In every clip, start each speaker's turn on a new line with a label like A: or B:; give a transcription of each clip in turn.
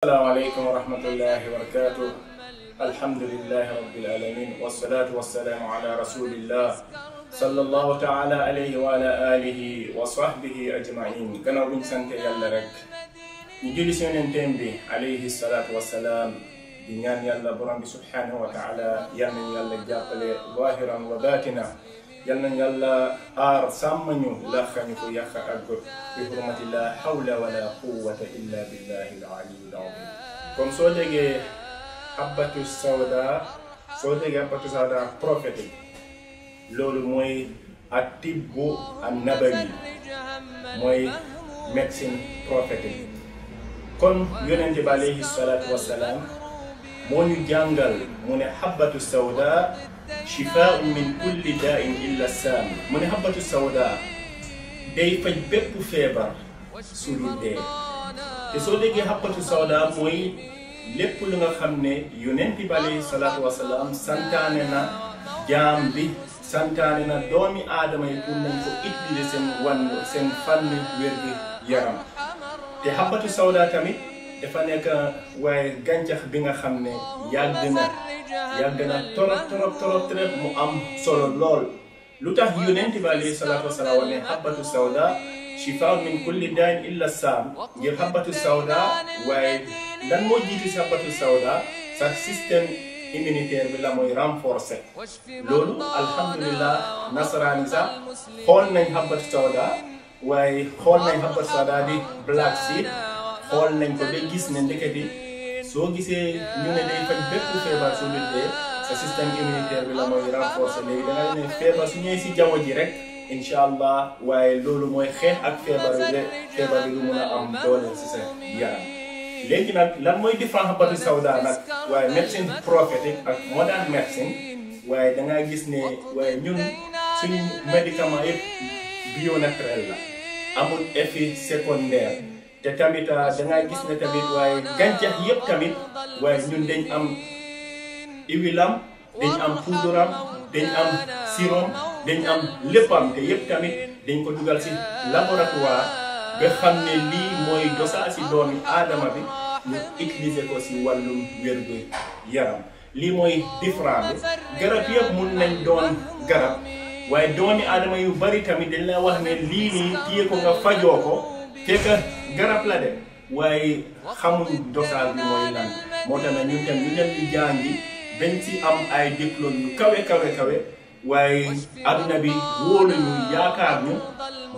A: السلام عليكم ورحمة الله وبركاته. الحمد لله رب العالمين والصلاة والسلام على رسول الله صلى الله تعالى عليه وعلى آله وصحبه أجمعين. كانوا بنسان يالا رك نجي سيونن تيمبي عليه الصلاة والسلام di ñaan yàlla borom bi subhanahu wa taala yal nañu yàlla jàppale zahiran wa batina yal nañu yàlla aar sàmm ñu laaxañu ko yàq ak bi hurmati la hawla wala quwwata illa billahi al-aliyyil azim. comme soo déggee habbatu sawda prophétique loolu mooy atibbu an-nabawi mooy médecine prophétique. kon yonent bi alayhi salatu wassalam moo ñu jàngal mu ne habbatu sawda shifaa'un min kulli daa'in illa saam. mu ne habbatu sawda day faj bépp feebar su dul dee. te soo déggee habbatu sawda mooy lépp lu nga xam ne yonent bi alayhi salaatu wasalaam santaane na jaam bi santaane na doomi aadama yi pour nañ ko utiliser seen fànn wér-gi yaram. te habbatu sawda tamit dafa nekk waaye gàncax bi nga xam ne yàgg na torop mu am solo lool. lu tax yonent bi alayhi salaatu wasalaam wane habbatu sawda shifaa'un min kulli daa'in illa saam. ngir habbatu sawda waaye lan moo jiitu si habbatu sawda sa système immunitaire bi la mooy renforcer. loolu alhamdulillah nasaraani sax xool nañ habbatu sawda waaye xool nañ habbatu sawda di black seed xool nañ ko ba gis ne ndeketi soo gisee ñu ne day faj bépp feebar su dul dee sa système immunitaire bi la mooy renforcer. léegi da ngay ne feebar su ñëwee si jaww ji rek incha allah waaye loolu mooy xeex ak feebar bi lu mun a am doole si sa yaram. léegi nag lan mooy différence habbatu sawda nag waaye médecine prophétique ak moderne médecine waaye da ngaa gis ne waaye ñun suñu médicament yëpp bio naturel la amul effet secondaire. te tamit da ngay gis ne tamit waaye gàncax yëpp tamit waaye ñun dañ am huilam dañ am poudram dañ am sérum dañ am léppam te yëpp tamit dañ ko dugal ci laboratoire ba xam ne lii mooy dosage ci doomi aadama bi ñu utiliser ko ci wàllum wérgu yaram. lii mooy différence bi. garab yëpp mun nañ doon garab waaye doomi aadama yu bari tamit dañ la wax ne lii nii téye ko nga fajoo ko fekk garab la de waaye xamul dosage bi mooy lan. moo tax nag ñun tam ñu leen di jàngi bañ ci am ay diplôme yu kawe waaye adduna bi wóolu ñu yaakaar ñu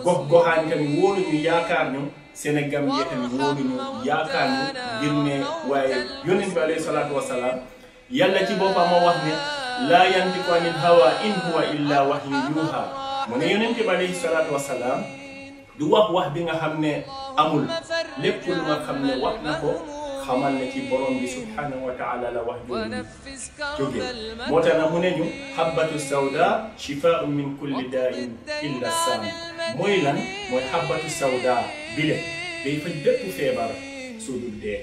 A: gox-goxaan tamit wóolu ñu yaakaar ñu Sénégal yi tamit wóolu ñu yaakaar ñu ngir ne waaye yonent bi alayhi salaatu wasalaam yàlla ci boppam moo wax ne laa yantiqu anil hawa in huwa illa wahyun yuuha. mu ne yonent bi alayhi salaatu wasalaam du wax bi nga xam ne amul. lépp lu nga xam ne wax na ko xamal ne ci borom bi subhanahu wa taala la wax jooju jóge. moo tax na mu ne ñu habbatu sawda shifaa'un min kulli daa'in illa saam. mooy lan mooy habbatu sawda bile day faj bépp feebar su dul dee.